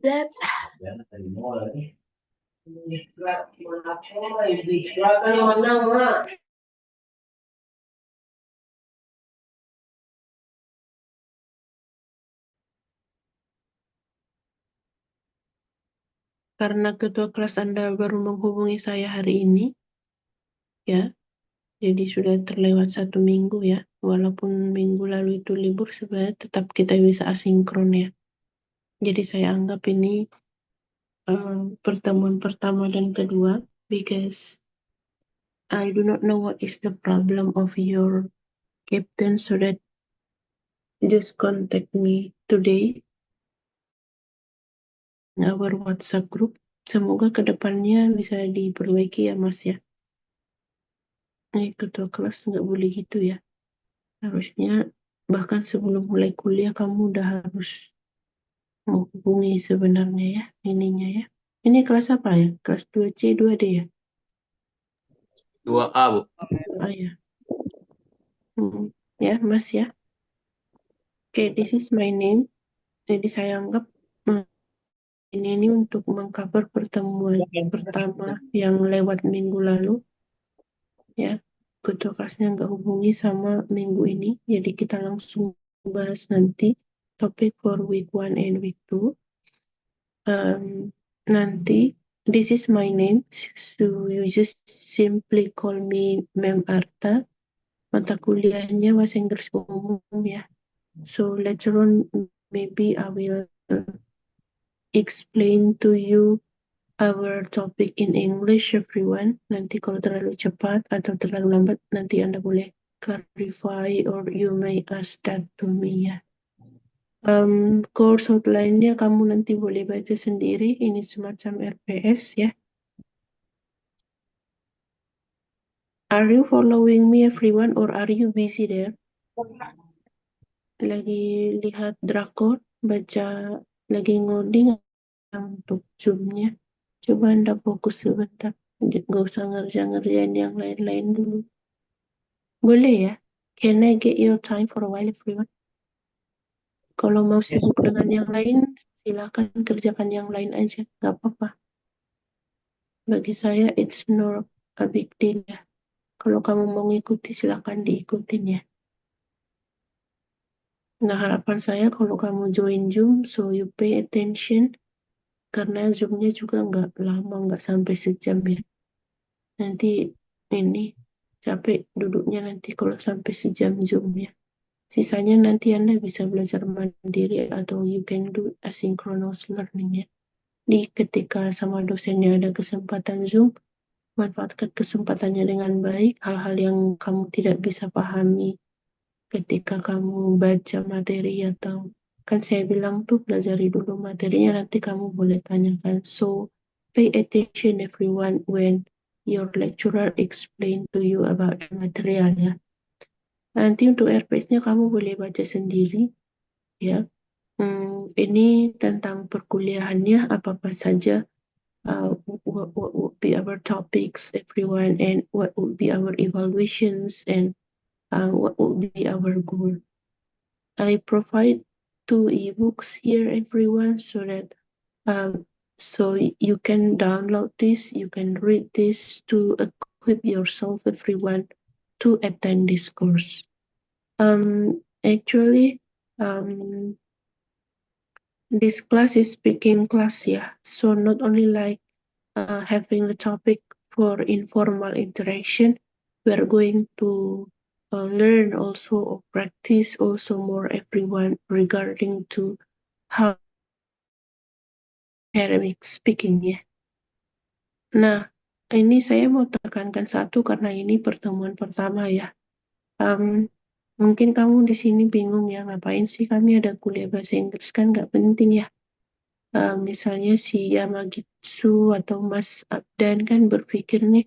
Beb. Karena ketua kelas Anda baru menghubungi saya hari ini, ya, jadi sudah terlewat 1 minggu ya. Walaupun minggu lalu itu libur, sebenarnya tetap kita bisa asinkron ya. Jadi saya anggap ini pertemuan pertama dan kedua, because I do not know what is the problem of your captain, so that just contact me today in our WhatsApp group. Semoga kedepannya bisa diperbaiki ya Mas ya. Ketua kelas nggak boleh gitu ya. Harusnya bahkan sebelum mulai kuliah kamu udah harus menghubungi sebenarnya ya, ininya ya. Ini kelas apa ya? Kelas 2C, 2D ya? 2A, Bu. Ya. Ya, Mas ya. Oke, this is my name. Jadi saya anggap ini untuk mengcover pertemuan pertama yang lewat minggu lalu. Ya, ketua kelasnya nggak hubungi sama minggu ini. Jadi kita langsung bahas nanti topik for week 1 and week 2. Nanti, this is my name, so you just simply call me Mem Arta. Mata kuliahnya bahasa Inggris umum ya. So later on, maybe I will explain to you our topic in English, everyone. Nanti kalau terlalu cepat atau terlalu lambat, nanti Anda boleh clarify or you may ask that to me ya. Course outline-nya kamu nanti boleh baca sendiri. Ini semacam RPS ya. Are you following me everyone or are you busy there? Lagi lihat drakor, baca, lagi ngoding untuk Zoom-nya. Coba Anda fokus sebentar. Gak usah ngerjain yang lain-lain dulu. Boleh ya? Can I get your time for a while everyone? Kalau mau sibuk dengan yang lain, silakan kerjakan yang lain aja. Gak apa-apa. Bagi saya, it's not a big deal ya. Kalau kamu mau ngikuti, silakan diikutin ya. Nah, harapan saya kalau kamu join Zoom, so you pay attention, karena Zoom-nya juga nggak lama, nggak sampai sejam ya. Nanti ini capek duduknya nanti kalau sampai sejam Zoom ya. Sisanya nanti Anda bisa belajar mandiri atau you can do asynchronous learning ya. Di ketika sama dosennya ada kesempatan Zoom, manfaatkan kesempatannya dengan baik. Hal-hal yang kamu tidak bisa pahami ketika kamu baca materi atau kan saya bilang tuh pelajari dulu materinya, nanti kamu boleh tanyakan. So pay attention everyone when your lecturer explain to you about the material ya. Nanti untuk RPS-nya kamu boleh baca sendiri ya. Ini tentang perkuliahannya apa-apa saja. What would be our topics everyone, and what would be our evaluations, and what would be our goal. I provide 2 ebooks here everyone, so that so you can download this, you can read this to equip yourself everyone to attend this course. Actually, this class is speaking class ya, so not only like having the topic for informal interaction, we're going to learn also or practice also more everyone regarding to how academic speaking ya. Nah, ini saya mau tekankan satu karena ini pertemuan pertama ya. Mungkin kamu di sini bingung ya, ngapain sih kami ada kuliah bahasa Inggris, kan nggak penting ya. Misalnya si Yamagitsu atau Mas Abdan kan berpikir nih,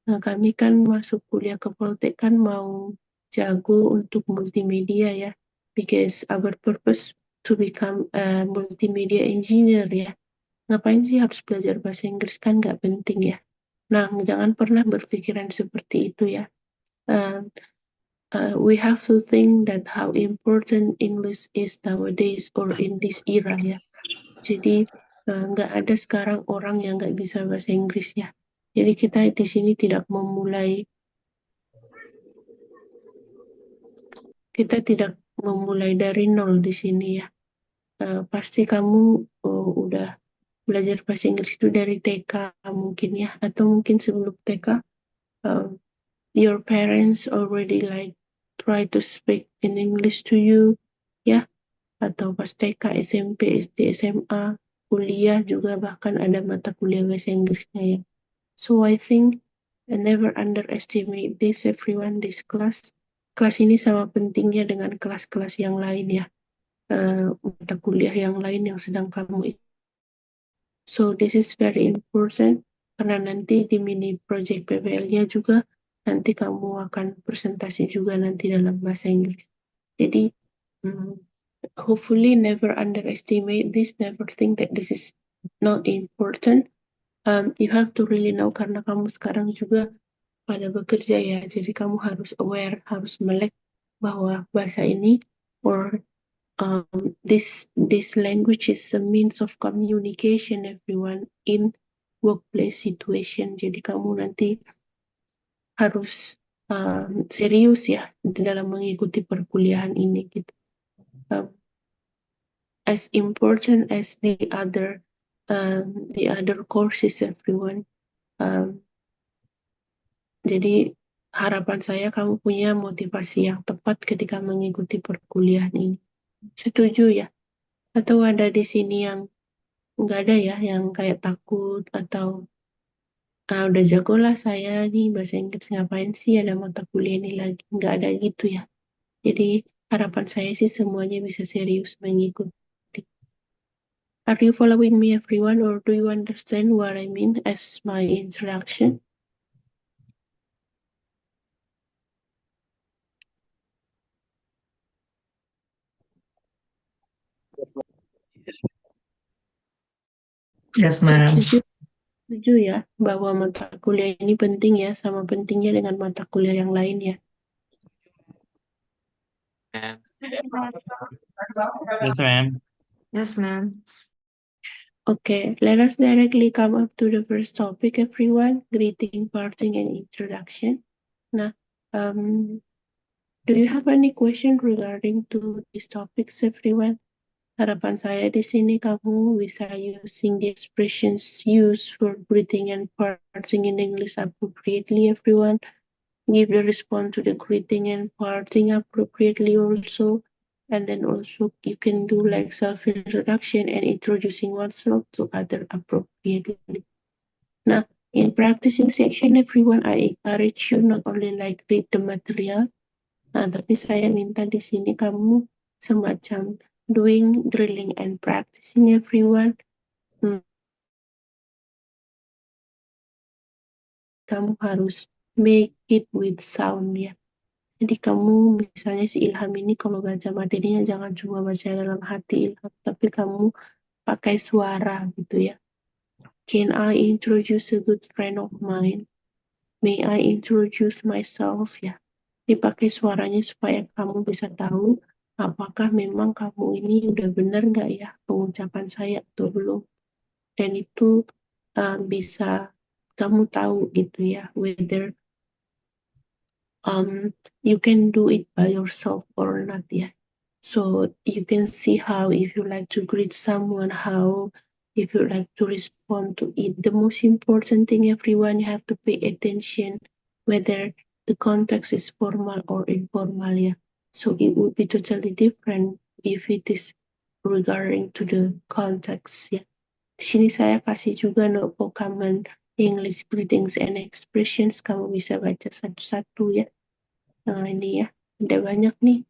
kami kan masuk kuliah ke Poltek kan mau jago untuk multimedia ya, because our purpose to become a multimedia engineer ya. Ngapain sih harus belajar bahasa Inggris, kan nggak penting ya. Nah, jangan pernah berpikiran seperti itu ya. we have to think that how important English is nowadays or in this era ya. Jadi nggak ada sekarang orang yang nggak bisa bahasa Inggris ya. Jadi kita di sini tidak memulai dari nol di sini ya. Pasti kamu udah belajar bahasa Inggris itu dari TK mungkin ya, atau mungkin sebelum TK your parents already like try to speak in English to you ya, atau pas TK, SMP, SD, SMA, kuliah juga bahkan ada mata kuliah bahasa Inggrisnya ya. So I think I never underestimate this everyone, this class. Kelas ini sama pentingnya dengan kelas-kelas yang lain ya, mata kuliah yang lain yang sedang kamu. So this is very important karena nanti di mini project PBL-nya juga nanti kamu akan presentasi juga nanti dalam bahasa Inggris. Jadi hopefully never underestimate this, never think that this is not important. You have to really know karena kamu sekarang juga pada bekerja ya, jadi kamu harus aware, harus melek bahwa bahasa ini or this language is a means of communication everyone in workplace situation. Jadi kamu nanti harus serius ya di dalam mengikuti perkuliahan ini gitu. As important as the other courses everyone. Jadi harapan saya kamu punya motivasi yang tepat ketika mengikuti perkuliahan ini. Setuju ya? Atau ada di sini yang nggak ada ya, yang kayak takut atau udah jago lah saya nih bahasa Inggris, ngapain sih ada mata kuliah ini lagi? Nggak ada gitu ya. Jadi harapan saya sih semuanya bisa serius mengikuti. Are you following me everyone, or do you understand what I mean as my introduction? Yes, ma'am. Setuju ya bahwa mata kuliah ini penting ya, sama pentingnya dengan mata kuliah yang lain ya. Yes, ma'am. Yes, ma'am. Okay, let us directly come up to the first topic, everyone. Greeting, parting, and introduction. Nah, do you have any question regarding to these topics, everyone? Harapan saya di sini kamu bisa using the expressions used for greeting and parting in English appropriately, everyone. Give the response to the greeting and parting appropriately also. And then also you can do like self-introduction and introducing oneself to other appropriately. Now, in practicing section, everyone, I encourage you not only like read the material, tapi saya minta di sini kamu semacam doing, drilling, and practicing, everyone. Kamu harus make it with sound ya. Jadi kamu misalnya si Ilham ini kalau baca materinya jangan cuma baca dalam hati Ilham, tapi kamu pakai suara gitu ya. Can I introduce a good friend of mine? May I introduce myself ya. Dipakai suaranya supaya kamu bisa tahu apakah memang kamu ini udah benar nggak ya pengucapan saya atau belum. Dan itu bisa kamu tahu gitu ya whether you can do it by yourself or not ya. So you can see how if you like to greet someone, how if you like to respond to it. The most important thing, everyone, you have to pay attention whether the context is formal or informal ya. So it would be totally different if it is regarding to the context ya. Di sini saya kasih juga notebook common English greetings and expressions. Kamu bisa baca satu-satu ya. Nah ini ya, ada banyak nih.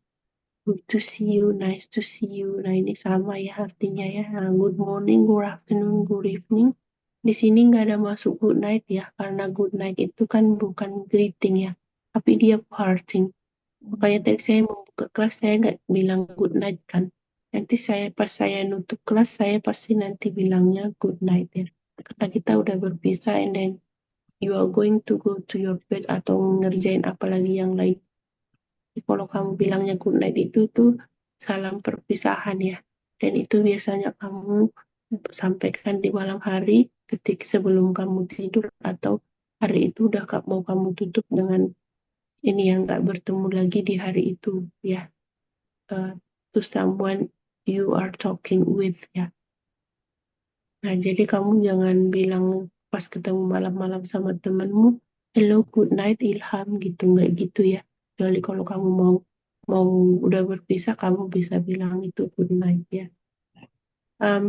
Good to see you, nice to see you. Nah ini sama ya artinya ya. Nah, good morning, good afternoon, good evening. Di sini nggak ada masuk good night ya, karena good night itu kan bukan greeting ya, tapi dia parting. Makanya tadi saya membuka kelas, saya nggak bilang good night kan. Nanti pas saya nutup kelas, saya pasti nanti bilangnya good night ya. Karena kita udah berpisah and then you are going to go to your bed atau ngerjain apa lagi yang lain. Kalau kamu bilangnya good night itu tuh salam perpisahan ya. Dan itu biasanya kamu sampaikan di malam hari ketika sebelum kamu tidur, atau hari itu udah mau kamu tutup dengan ini yang nggak bertemu lagi di hari itu ya. To someone you are talking with ya. Nah, jadi kamu jangan bilang pas ketemu malam-malam sama temenmu, hello, good night, Ilham, gitu. Nggak gitu ya. Kecuali kalau kamu mau udah berpisah, kamu bisa bilang itu good night ya.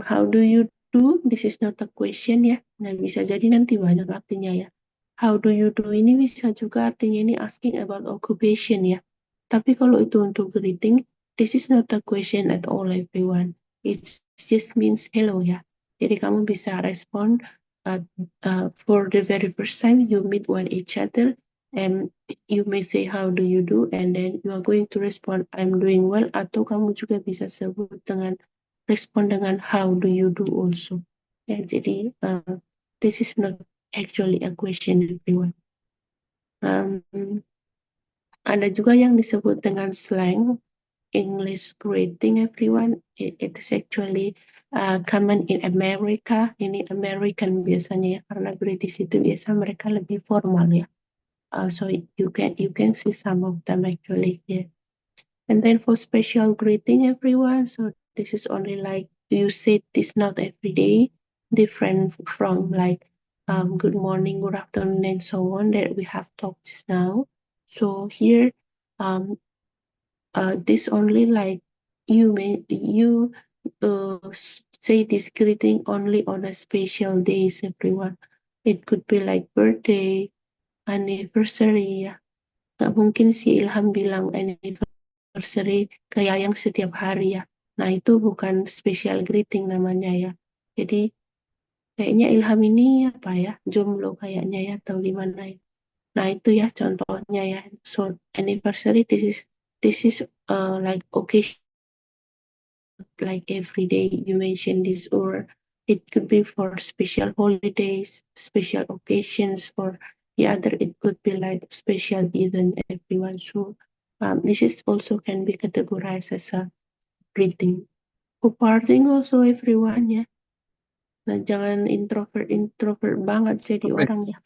How do you do? This is not a question ya. Nah, bisa jadi nanti banyak artinya ya. How do you do ini bisa juga artinya ini asking about occupation ya. Tapi kalau itu untuk greeting, this is not a question at all everyone. It just means hello ya. Jadi kamu bisa respon for the very first time you meet one each other, and you may say how do you do, and then you are going to respond I'm doing well, atau kamu juga bisa sebut dengan respon dengan how do you do also. Ya, jadi this is not actually a question everyone. Ada juga yang disebut dengan slang English greeting everyone. It is actually common in America. Ini American biasanya ya, karena British itu biasa mereka lebih formal ya. So you can see some of them actually here. And then for special greeting everyone, so this is only like you say this not every day, different from like good morning, good afternoon, and so on that we have talked just now. So here, this only like you say this greeting only on a special days everyone. It could be like birthday, anniversary ya. Gak mungkin si Ilham bilang anniversary ke Yayang setiap hari ya. Nah itu bukan special greeting namanya ya. Jadi kayaknya Ilham ini apa ya, jomblo kayaknya ya, atau gimana ya. Nah itu ya contohnya ya. So anniversary this is like occasion, like every day you mention this, or it could be for special holidays, special occasions, or the other it could be like special event everyone. So this is also can be categorized as a greeting. For parting also everyone ya. Nah jangan introvert banget jadi orang ya.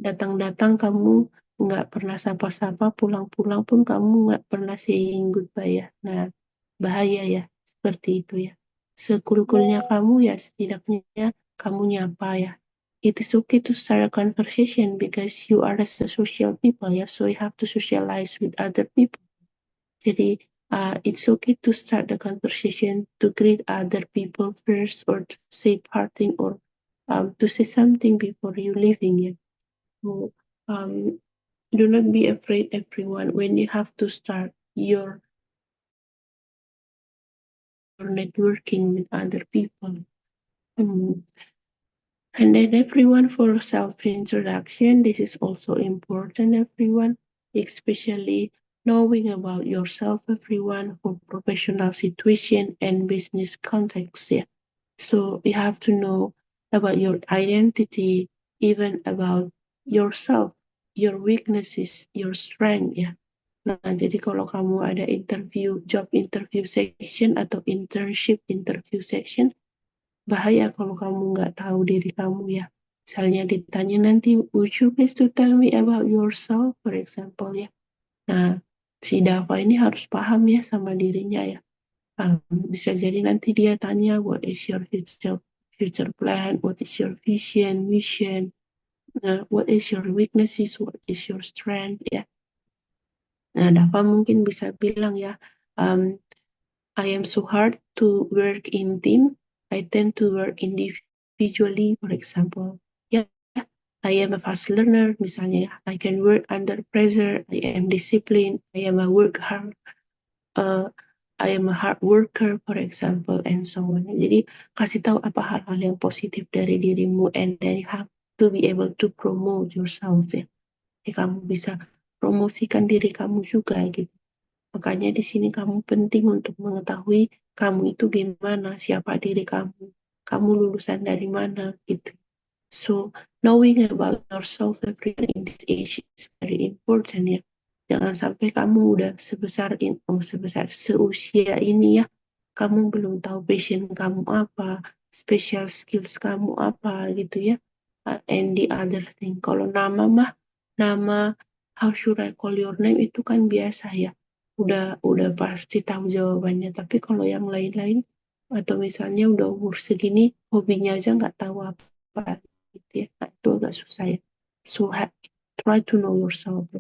Datang-datang kamu nggak pernah sapa-sapa, pulang-pulang pun kamu nggak pernah saying goodbye ya. Nah bahaya ya seperti itu ya. Sekulkulnya kamu ya setidaknya kamu nyapa ya. It is okay to start a conversation because you are as a social people ya, so you have to socialize with other people. Jadi it's okay to start the conversation, to greet other people first, or to say parting, or to say something before you leaving ya. So, do not be afraid everyone when you have to start your networking with other people. And then everyone, for self-introduction, this is also important everyone, especially knowing about yourself everyone for professional situation and business context. Yeah. So you have to know about your identity, even about yourself, your weaknesses, your strength ya. Nah, jadi kalau kamu ada job interview section atau internship interview section, bahaya kalau kamu nggak tahu diri kamu ya. Misalnya ditanya nanti, would you please to tell me about yourself, for example ya. Nah, si Dava ini harus paham ya sama dirinya ya. Bisa jadi nanti dia tanya, what is your future plan, what is your vision, mission, what is your weaknesses, what is your strength ya. Nah, Dava mungkin bisa bilang ya, I am so hard to work in team. I tend to work individually, for example. Yeah, I am a fast learner, misalnya ya. I can work under pressure. I am disciplined. I am a I am a hard worker, for example, and so on. Jadi kasih tahu apa hal-hal yang positif dari dirimu, and then you have to be able to promote yourself ya. Jadi kamu bisa promosikan diri kamu juga gitu. Makanya di sini kamu penting untuk mengetahui kamu itu gimana, siapa diri kamu lulusan dari mana gitu. So knowing about yourself every in this age is very important ya. Jangan sampai kamu udah seusia ini ya, kamu belum tahu passion kamu apa, special skills kamu apa gitu ya. And the other thing, kalau nama how should I call your name itu kan biasa ya, udah pasti tahu jawabannya. Tapi kalau yang lain-lain atau misalnya udah umur segini hobinya aja nggak tahu apa gitu ya, nah, itu agak susah ya. So try to know yourself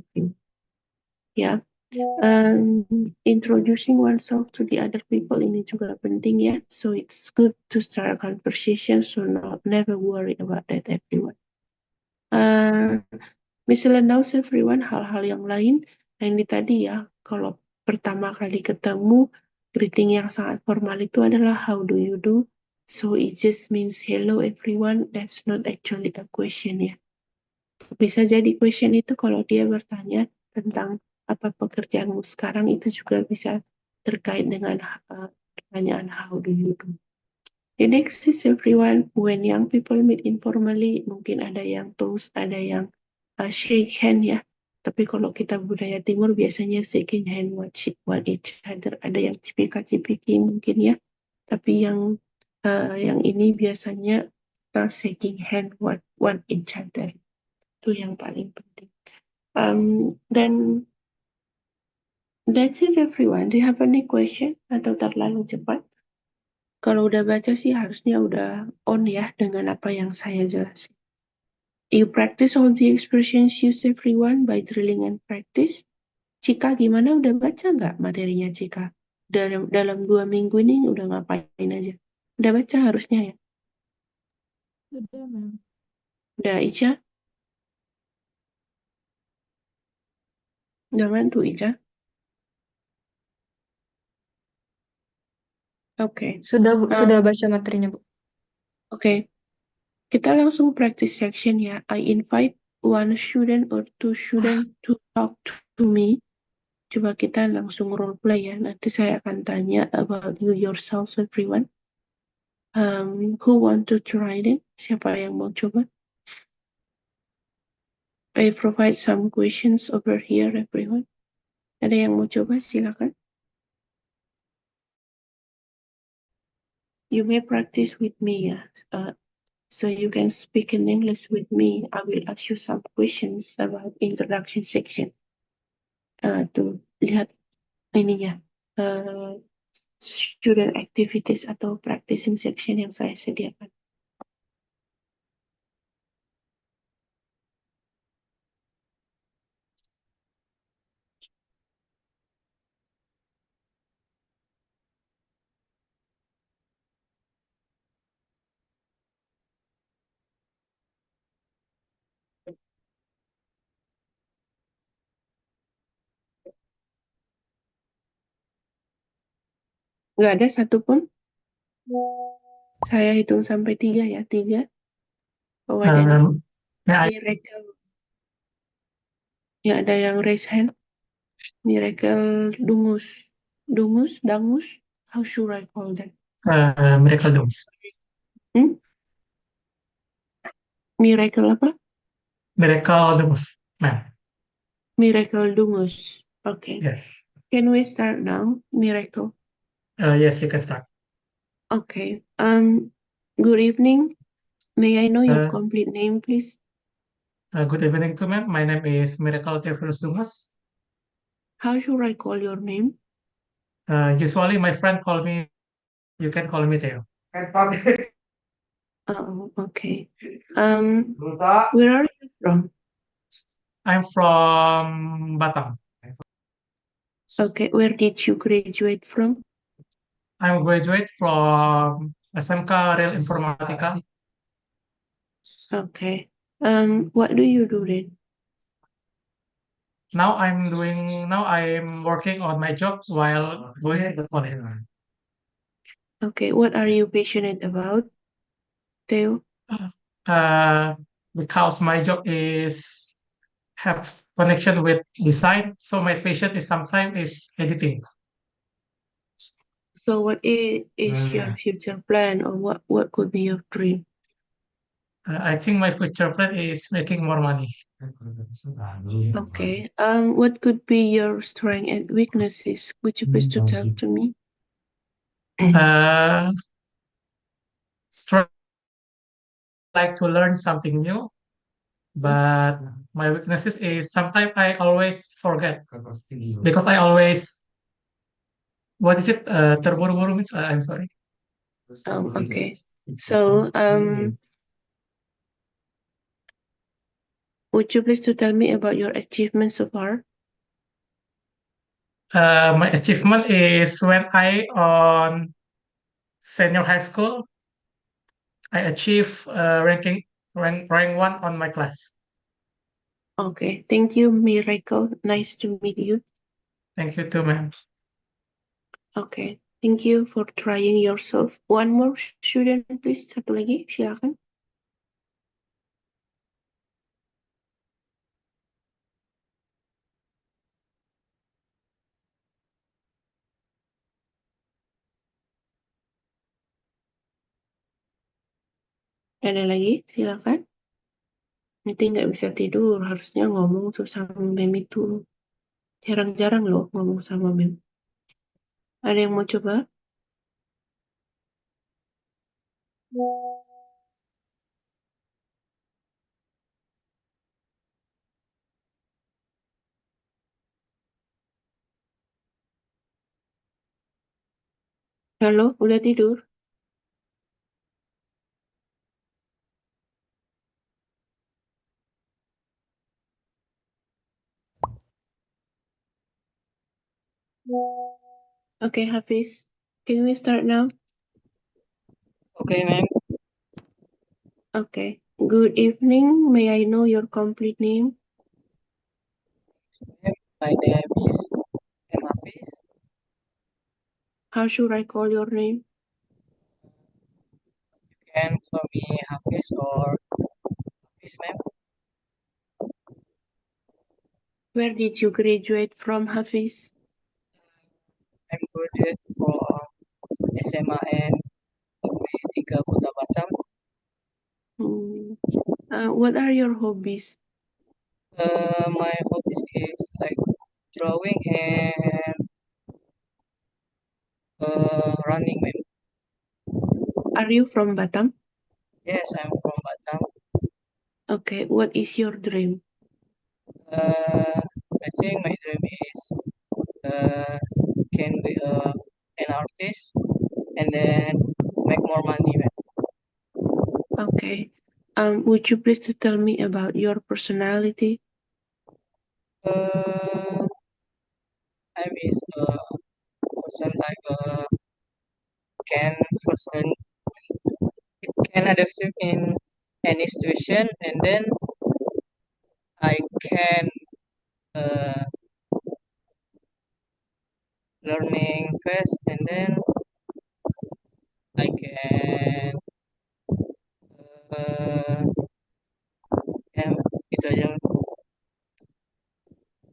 ya. Introducing oneself to the other people ini juga penting ya. So it's good to start a conversation, so never worry about that everyone. Miscellaneous everyone, hal-hal yang lain. Nah, ini tadi ya, kalau pertama kali ketemu, greeting yang sangat formal itu adalah how do you do. So it just means hello everyone. That's not actually a question ya. Bisa jadi question itu kalau dia bertanya tentang apa pekerjaanmu sekarang, itu juga bisa terkait dengan pertanyaan how do you do. The next is everyone. When young people meet informally, mungkin ada yang toast, ada yang shake hand ya. Tapi kalau kita budaya timur biasanya shaking hand one each other. Ada yang cipika-cipiki mungkin ya. Tapi yang ini biasanya kita shaking hand one each other. Itu yang paling penting. Then that's it everyone. Do you have any question atau terlalu cepat? Kalau udah baca sih harusnya udah on ya dengan apa yang saya jelasin. You practice all the expressions used everyone by drilling and practice. Cika gimana, udah baca nggak materinya Cika? Dalam 2 minggu ini udah ngapain aja? Udah baca harusnya ya? Udah, Ma'am. Udah Ica? Udah bantu Ica? Oke. Sudah baca materinya, Bu. Oke. Kita langsung practice section ya. I invite one student or two student to talk to me. Coba kita langsung role play ya. Nanti saya akan tanya about you yourself everyone. Who want to try it? Siapa yang mau coba? I provide some questions over here everyone. Ada yang mau coba? Silakan. You may practice with me ya. So you can speak in English with me. I will ask you some questions about introduction section. Tuh lihat ininya. Student activities atau practicing section yang saya sediakan. Nggak ada satupun. Saya hitung sampai 3 ya. 3. Oh ada nih. Miracle. Ya ada yang raise hand. Miracle Dangus. How should I call that? Miracle Domes. Miracle apa? Miracle Domes, ma'am. Miracle Dangus. Okay. Yes. Can we start now? Miracle. Yes, you can start. Okay. Good evening. May I know your complete name, please? Good evening to ma'am. My name is Miracle Theophilus Dumas. How should I call your name? Usually my friend call me, you can call me Theo. Oh, okay. Where are you from? I'm from Batam. Okay, where did you graduate from? I'm graduate from SMK Real Informatika. Okay. What do you do then? Now I'm working on my job while going to college. Okay, what are you passionate about, Theo? Because my job is have connection with design, so my passion is sometimes is editing. So what is your future plan, or what could be your dream? I think my future plan is making more money. Okay. What could be your strength and weaknesses? Would you please to tell to me? Strong like to learn something new, but my weaknesses is sometimes I always forget because I always what is it? Terburu-buru means I'm sorry. Okay. So, would you please to tell me about your achievements so far? My achievement is when I on senior high school, I achieve rank one on my class. Okay. Thank you, Miracle. Nice to meet you. Thank you too, ma'am. Okay. Thank you for trying yourself. One more student, please. Satu lagi, silakan. Ada lagi, silakan. Nanti nggak bisa tidur, harusnya ngomong tuh sama mem itu. Jarang-jarang loh ngomong sama mem. Ada yang mau coba? Halo, udah tidur? Okay, Hafiz. Can we start now? Okay, ma'am. Okay. Good evening. May I know your complete name? My name is M. Hafiz. How should I call your name? You can call me Hafiz or Hafiz, ma'am. Where did you graduate from, Hafiz? I'm graduate from SMAN Negeri 3 Kota Batam. What are your hobbies? My hobbies is like drawing and running, ma'am. Are you from Batam? Yes, I'm from Batam. Okay. What is your dream? I think my dream is can be an artist and then make more money, ma'am. Okay. Would you please to tell me about your personality? I is a person like can person can adapt in any situation, and then I can uh, learning fast, and then I can uh, ya itu aja.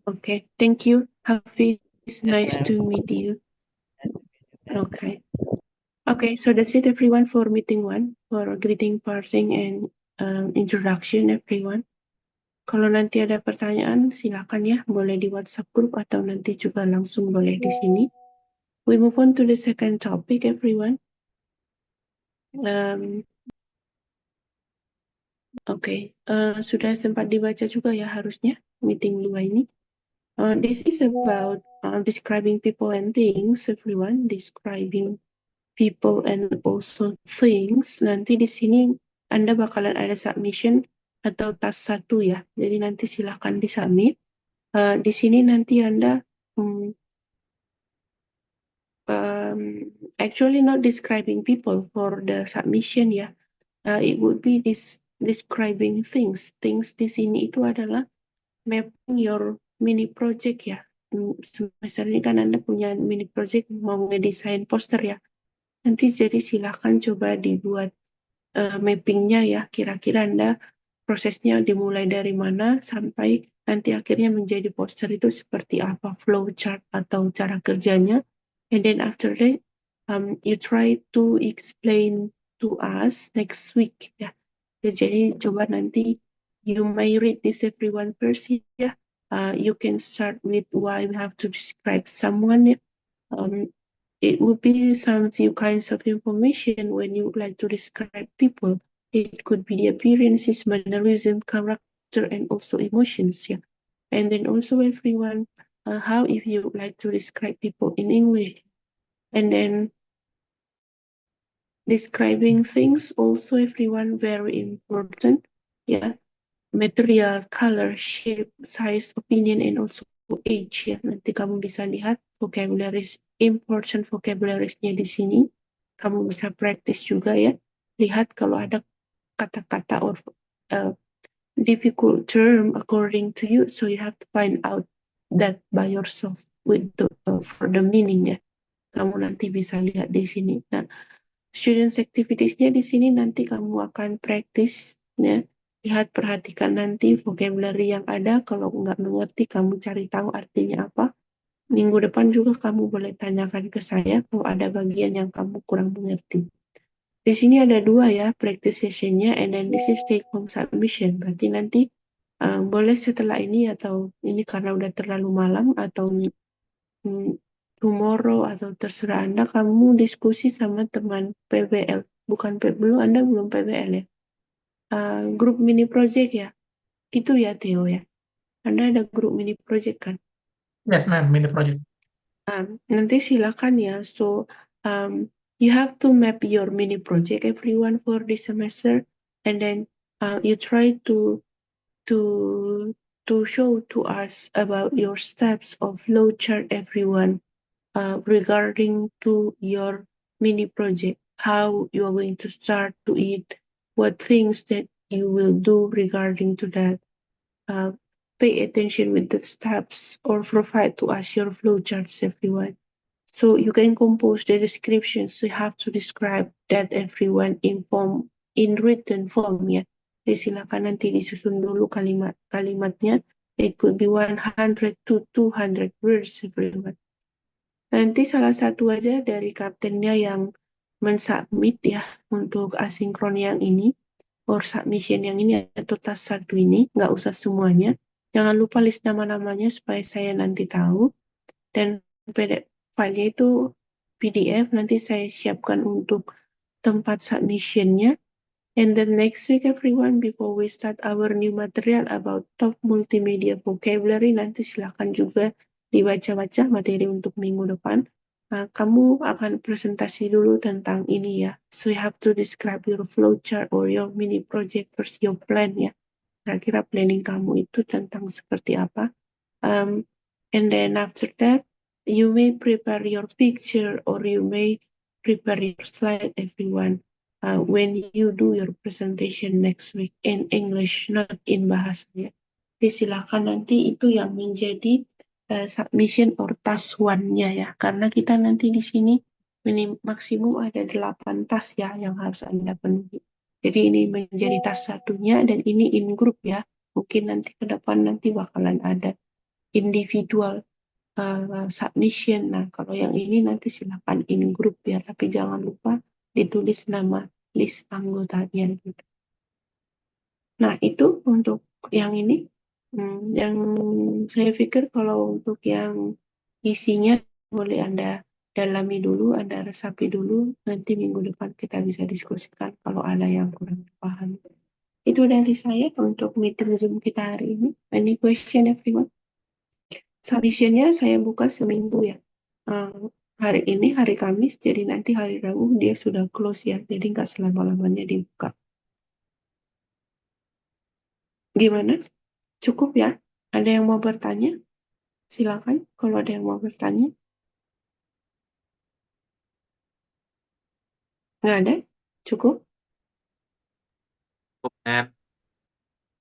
Okay. Thank you, Hafiz. Nice ma'am. to meet you. Nice to meet you, ma'am. Okay. Okay, so that's it everyone for meeting one, for greeting, parsing, and introduction everyone. Kalau nanti ada pertanyaan, silakan ya, boleh di WhatsApp group atau nanti juga langsung boleh di sini. We move on to the second topic, everyone. Okay, sudah sempat dibaca juga ya harusnya meeting 2 ini. This is about describing people and things, everyone. Describing people and also things. Nanti di sini Anda bakalan ada submission atau task 1 ya. Jadi nanti silahkan disubmit. Di sini nanti Anda actually not describing people for the submission ya. It would be describing things. Things di sini itu adalah mapping your mini project ya. Semester ini kan Anda punya mini project mau ngedesain poster ya. Nanti jadi silahkan coba dibuat mappingnya ya. Kira-kira Anda prosesnya dimulai dari mana sampai nanti akhirnya menjadi poster itu seperti apa, flow chart atau cara kerjanya. And then after that, you try to explain to us next week ya. Jadi coba nanti you may read this everyone first. Yeah. You can start with why we have to describe someone. It would be some few kinds of information when you would like to describe people. It could be the appearances, mannerism, character, and also emotions. Yeah. And then also everyone, how if you would like to describe people in English. And then describing things also everyone very important. Yeah. Material, color, shape, size, opinion, and also age. Ya, nanti kamu bisa lihat vocabularies, important vocabulariesnya di sini. Kamu bisa practice juga ya. Lihat kalau ada kata-kata or difficult term according to you, so you have to find out that by yourself with the for the meaning ya. Kamu nanti bisa lihat di sini. Nah, students activities-nya di sini nanti kamu akan practice ya. Lihat, perhatikan nanti vocabulary yang ada. Kalau nggak mengerti, kamu cari tahu artinya apa. Minggu depan juga kamu boleh tanyakan ke saya kalau ada bagian yang kamu kurang mengerti. Di sini ada 2 ya, practice session-nya, and then this is take home submission. Berarti nanti boleh setelah ini atau ini karena udah terlalu malam atau tomorrow atau terserah Anda, kamu diskusi sama teman PBL. Bukan belum, Anda belum PBL ya. Grup mini project ya. Gitu ya Theo ya. Anda ada grup mini project kan? Yes, ma'am, mini project. Nanti silakan ya. So you have to map your mini project everyone for this semester, and then you try to show to us about your steps of flow chart everyone regarding to your mini project, how you are going to start to it, what things that you will do regarding to that. Pay attention with the steps or provide to us your flowcharts, everyone. So you can compose the descriptions. You have to describe that everyone in written form ya. Jadi silakan nanti disusun dulu kalimatnya. It could be 100 to 200 words, everyone. Nanti salah satu aja dari kaptennya yang mensubmit ya untuk asinkron yang ini or submission yang ini atau task 1 ini, nggak usah semuanya. Jangan lupa list nama-namanya supaya saya nanti tahu. Dan filenya itu PDF, nanti saya siapkan untuk tempat submissionnya. And then next week everyone, before we start our new material about top multimedia vocabulary, nanti silakan juga dibaca-baca materi untuk minggu depan. Kamu akan presentasi dulu tentang ini ya. So you have to describe your flowchart or your mini project versus your plan ya. Kira-kira planning kamu itu tentang seperti apa. And then after that, you may prepare your picture or you may prepare your slide, everyone. When you do your presentation next week in English, not in bahasanya. Jadi silakan nanti itu yang menjadi submission or task 1-nya ya. Karena kita nanti di sini maksimum ada 8 task ya yang harus Anda penuhi. Jadi ini menjadi task 1-nya dan ini in group ya. Mungkin nanti ke depan nanti bakalan ada individual submission. Nah, kalau yang ini nanti silakan in group ya, tapi jangan lupa ditulis nama list anggotanya gitu. Nah, itu untuk yang ini. Yang saya pikir kalau untuk yang isinya boleh Anda dalami dulu, Anda resapi dulu, nanti minggu depan kita bisa diskusikan kalau ada yang kurang paham. Itu dari saya untuk meeting Zoom kita hari ini. Any question everyone? Submission-nya saya buka seminggu ya. Hari ini hari Kamis, jadi nanti hari Rabu dia sudah close ya, jadi nggak selama-lamanya dibuka. Gimana? Cukup ya? Ada yang mau bertanya? Silakan kalau ada yang mau bertanya. Nggak ada? Cukup?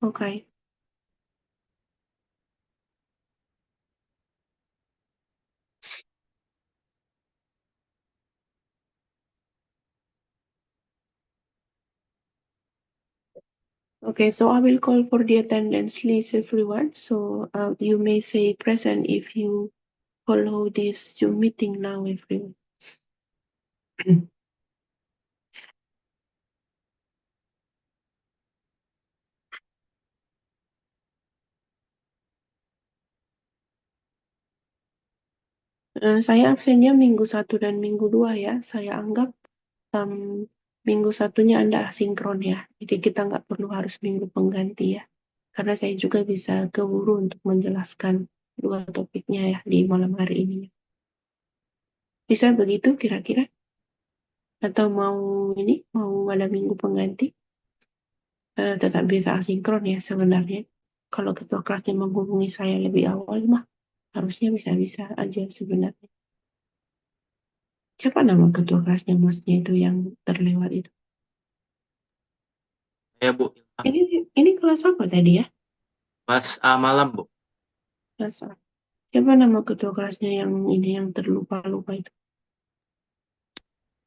Okay. Okay, so I will call for the attendance list, everyone. So you may say present if you follow this Zoom meeting now, everyone. Saya absennya minggu 1 dan minggu 2 ya. Saya anggap minggu satunya Anda asinkron ya. Jadi kita nggak perlu harus minggu pengganti ya. Karena saya juga bisa keburu untuk menjelaskan 2 topiknya ya di malam hari ini. Bisa begitu kira-kira? Atau mau ada minggu pengganti? Tetap bisa asinkron ya sebenarnya. Kalau ketua kelasnya menghubungi saya lebih awal mah harusnya bisa-bisa aja sebenarnya. Siapa nama ketua kelasnya masnya itu yang terlewat itu? Ya, Bu. Ini kelas apa tadi ya? Pas malam, Bu. Kelas A. Siapa nama ketua kelasnya yang ini yang terlupa-lupa itu?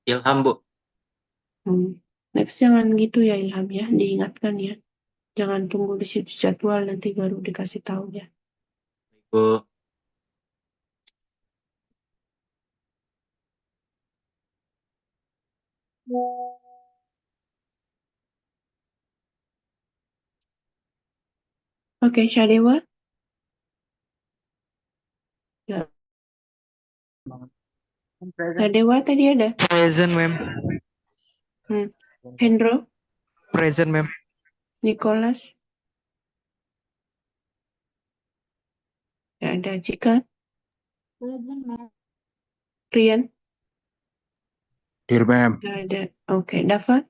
Ilham, Bu. Next jangan gitu ya Ilham ya, diingatkan ya. Jangan tunggu di situ jadwal nanti baru dikasih tahu ya. Bu. Oke, Syadewa? Ya. Syadewa tadi ada? Present, ma'am. Hendro? Present, ma'am. Nicholas? Ya ada. Cika? Present, ma'am. Rian? Here, ma'am. Nggak ada. Oke, Dava?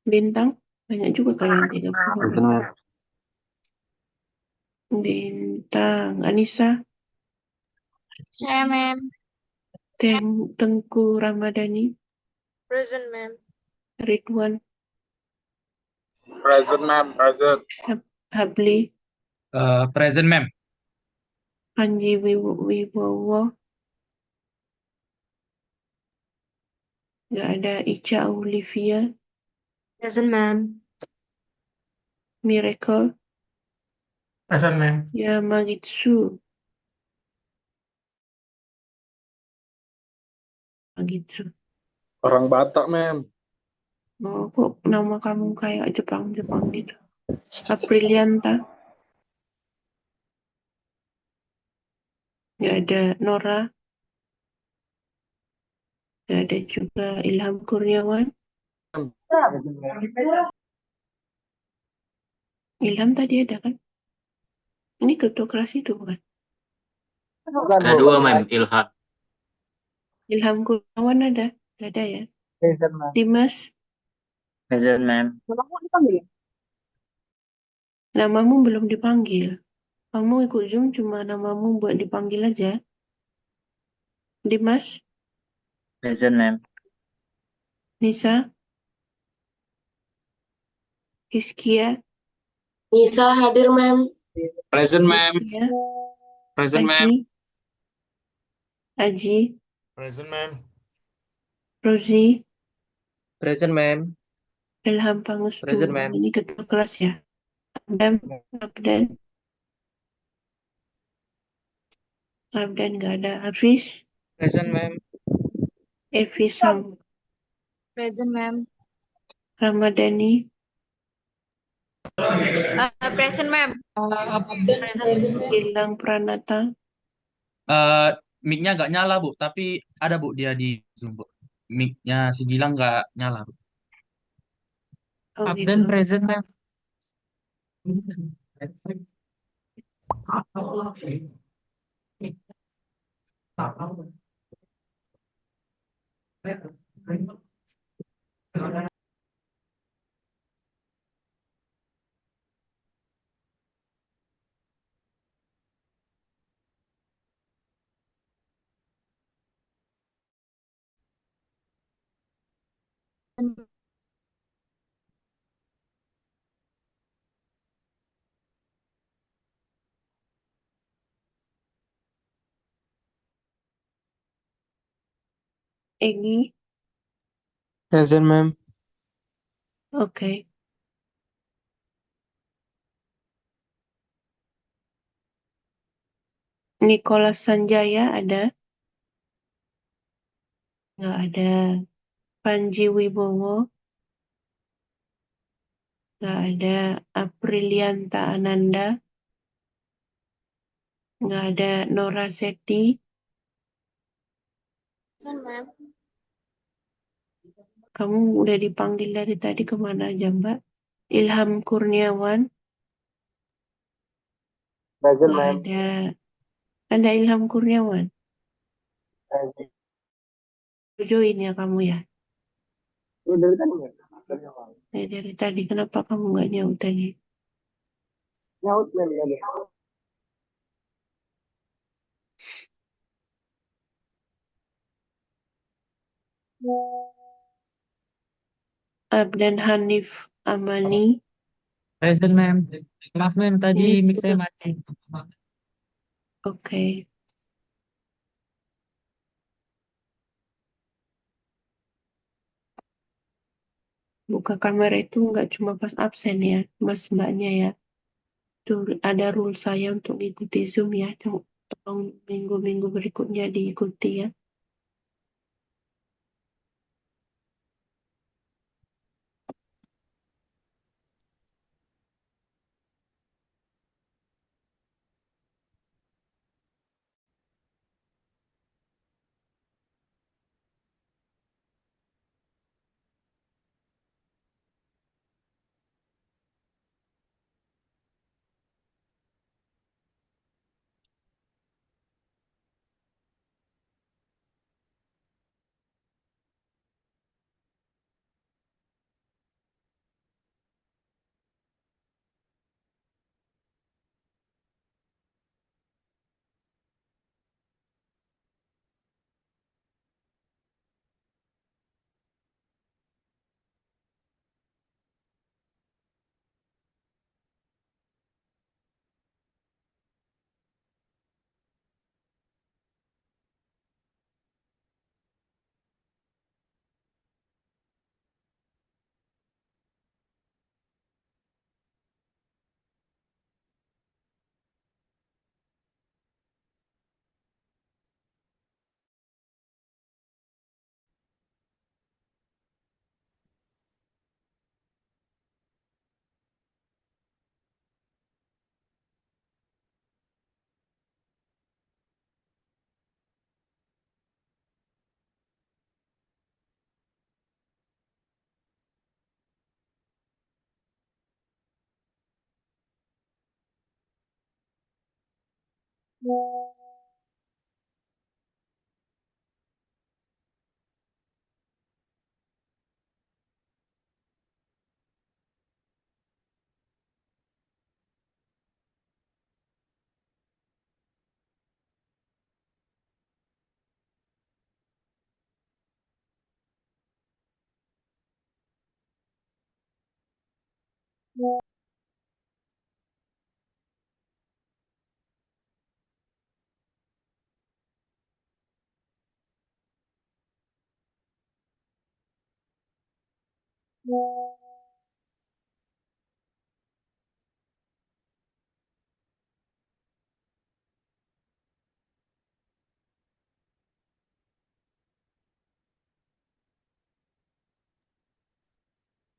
Bintang? Banyak juga kalian 30. Present, ma'am. Bintang. Anissa? Saya, ma'am. Tengku Ramadhani? Present, ma'am. Ridwan? Present, ma'am. Present. Habli? Present, ma'am. Panji Wibowo? Nggak ada. Ica Olivia? Present, ma'am. Miracle? Present, ma'am. Yamagitsu? Gitu. Orang Batak, ma'am. Oh, kok nama kamu kayak Jepang-Jepang gitu? Aprilianta? Nggak ada. Nora? Nggak ada juga. Ilham Kurniawan? Ilham tadi ada kan? Ini ketua kelas itu bukan? Ada 2, ma'am. Ilham. Ilham Kurniawan ada? Nggak ada ya? Present, ma'am. Dimas? Present, ma'am. Namamu belum dipanggil. Kamu ikut Zoom cuma namamu buat dipanggil aja. Dimas? Present, ma'am. Nisa? Hiskia? Nisa hadir, ma'am. Present, ma'am. Hiskia? Present, ma'am. Aji? Aji? Present, ma'am. Rozi? Present, ma'am. Ilham Pangestu? Present, ma'am. Ini ketua kelas ya? Abdan nggak ada. Hafiz? Present, ma'am. Evi Sang? Present, ma'am. Ramadhani? Present, ma'am. Gilang Pranata? Mic-nya nggak nyala, Bu. Tapi ada, Bu, dia di Zoom, Bu. Mic-nya si Gilang nggak nyala, Bu. Oh Abdan, gitu. present, ma'am. Egi? Present, ma'am. Oke. Nicholas Sanjaya ada? Nggak ada. Panji Wibowo? Nggak ada. Aprilianta Ananda? Nggak ada Nora Seti. Present, ma'am. Kamu udah dipanggil dari tadi kemana aja, Mbak? Ilham Kurniawan. Present, Nggak ma'am. ada. Ada Ilham Kurniawan. Join ya kamu ya? Dari tadi nggak? Dari awal. Dari tadi kenapa kamu nggak nyaut tadi? Nyaut, ma'am, nggak ada. Abdan Hanif Amani. Present, ma'am. Maaf, ma'am, tadi Ini mic saya juga. mati. Oke. Buka kamera itu nggak cuma pas absen ya, mas mbaknya ya. Tuh ada rule saya untuk ikuti Zoom ya. Tolong minggu-minggu berikutnya diikuti ya.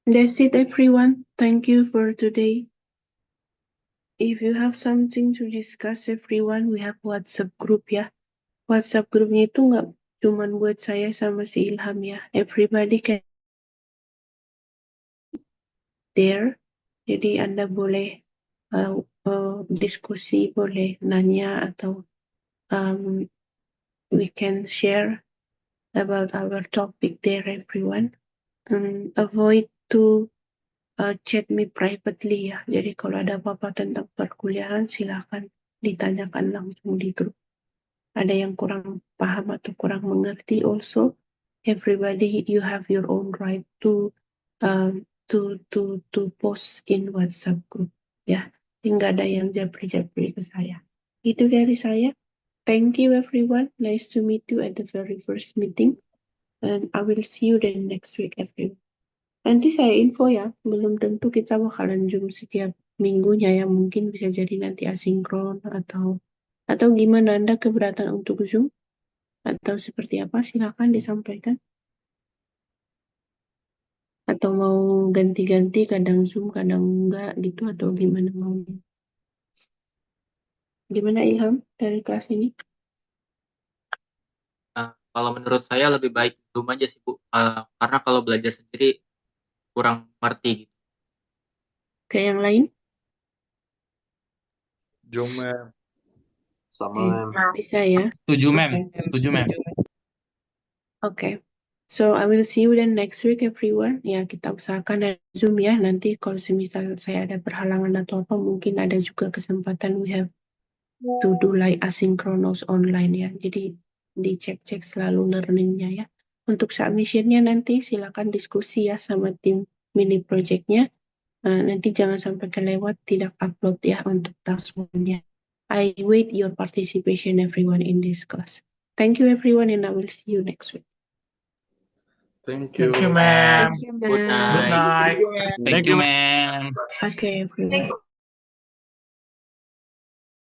That's it everyone. Thank you for today. If you have something to discuss everyone, we have WhatsApp group ya. WhatsApp grupnya itu nggak cuman buat saya sama si Ilham ya. Everybody can there. Jadi Anda boleh diskusi, boleh nanya atau we can share about our topic there everyone. Avoid to chat me privately ya. Jadi kalau ada apa-apa tentang perkuliahan silakan ditanyakan langsung di grup. Ada yang kurang paham atau kurang mengerti also everybody you have your own right to post in WhatsApp group ya. Nggak ada yang japri-japri ke saya. Itu dari saya. Thank you everyone. Nice to meet you at the very first meeting. And I will see you then next week everyone. Nanti saya info ya, belum tentu kita bakalan Zoom setiap minggunya ya, mungkin bisa jadi nanti asinkron atau gimana Anda keberatan untuk Zoom atau seperti apa, silakan disampaikan. Atau mau ganti-ganti kadang Zoom kadang enggak gitu atau gimana maunya. Gimana Ilham dari kelas ini? Kalau menurut saya lebih baik Zoom aja sih Bu. Karena kalau belajar sendiri kurang ngerti gitu. Kayak yang lain? Zoom, ma'am. Sama, ma'am. Bisa ya? Setuju, ma'am. Okay. Setuju, ma'am. Okay. So I will see you then next week everyone. Ya kita usahakan ada Zoom ya. Nanti kalau semisal saya ada perhalangan atau apa mungkin ada juga kesempatan we have to do like asynchronous online ya. Jadi dicek-cek selalu learningnya ya. Untuk submissionnya nanti silakan diskusi ya sama tim mini projectnya. Nanti jangan sampai kelewat tidak upload ya untuk task one-nya. I wait your participation everyone in this class. Thank you everyone and I will see you next week. Thank you. Thank you, ma'am. Thank you, Good ma'am. Good night. night. Thank you, ma'am. Okay everyone.